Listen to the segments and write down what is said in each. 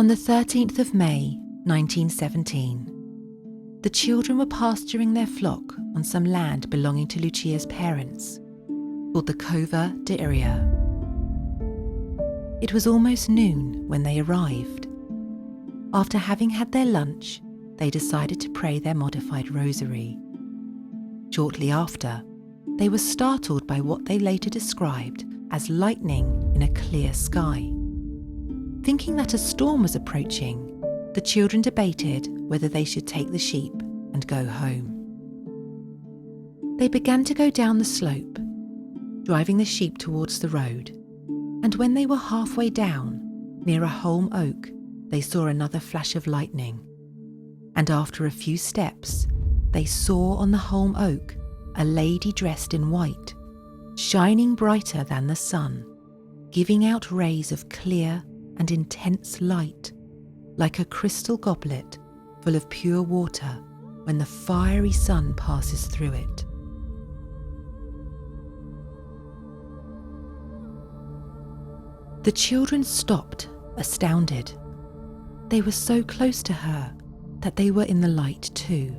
On the 13th of May, 1917, the children were pasturing their flock on some land belonging to Lucia's parents, called the Cova de Iria. It was almost noon when they arrived. After having had their lunch, they decided to pray their modified rosary. Shortly after, they were startled by what they later described as lightning in a clear sky. Thinking that a storm was approaching, the children debated whether they should take the sheep and go home. They began to go down the slope, driving the sheep towards the road, and when they were halfway down, near a holm oak, they saw another flash of lightning, and after a few steps, they saw on the holm oak a lady dressed in white, shining brighter than the sun, giving out rays of clear and intense light, like a crystal goblet full of pure water when the fiery sun passes through it. The children stopped, astounded. They were so close to her that they were in the light too.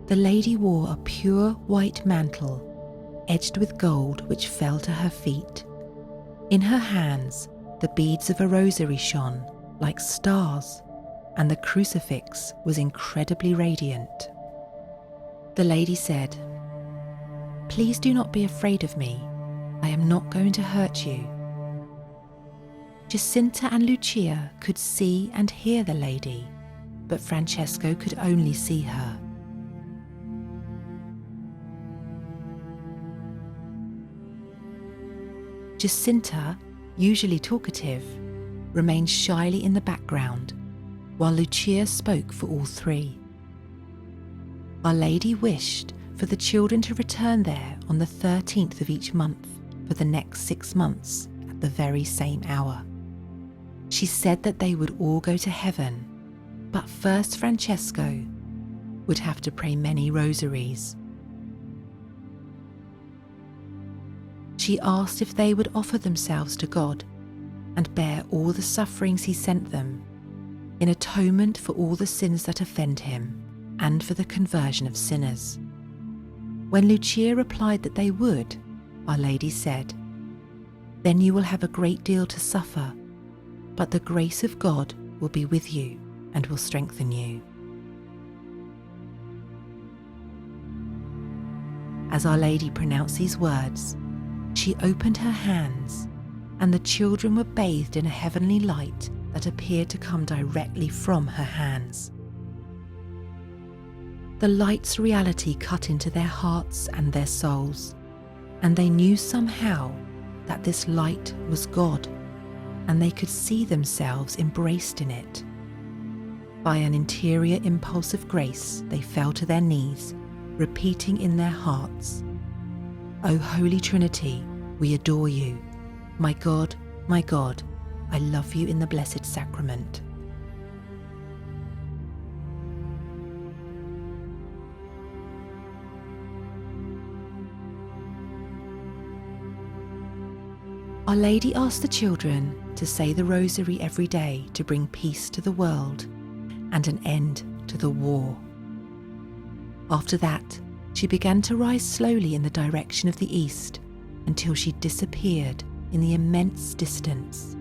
The lady wore a pure white mantle, edged with gold, which fell to her feet. In her hands, the beads of a rosary shone like stars, and the crucifix was incredibly radiant. The lady said, "Please do not be afraid of me. I am not going to hurt you." Jacinta and Lucia could see and hear the lady, but Francesco could only see her. Jacinta, usually talkative, remained shyly in the background, while Lucia spoke for all three. Our Lady wished for the children to return there on the 13th of each month for the next 6 months at the very same hour. She said that they would all go to heaven, but first Francesco would have to pray many rosaries. She asked if they would offer themselves to God and bear all the sufferings he sent them in atonement for all the sins that offend him and for the conversion of sinners. When Lucia replied that they would, Our Lady said, "Then you will have a great deal to suffer, but the grace of God will be with you and will strengthen you." As Our Lady pronounced these words, she opened her hands, and the children were bathed in a heavenly light that appeared to come directly from her hands. The light's reality cut into their hearts and their souls, and they knew somehow that this light was God, and they could see themselves embraced in it. By an interior impulse of grace, they fell to their knees, repeating in their hearts, "O Holy Trinity, we adore you. My God, I love you in the Blessed Sacrament." Our Lady asked the children to say the rosary every day to bring peace to the world and an end to the war. After that, she began to rise slowly in the direction of the east until she disappeared in the immense distance.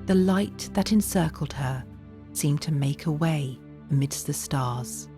The light that encircled her seemed to make a way amidst the stars.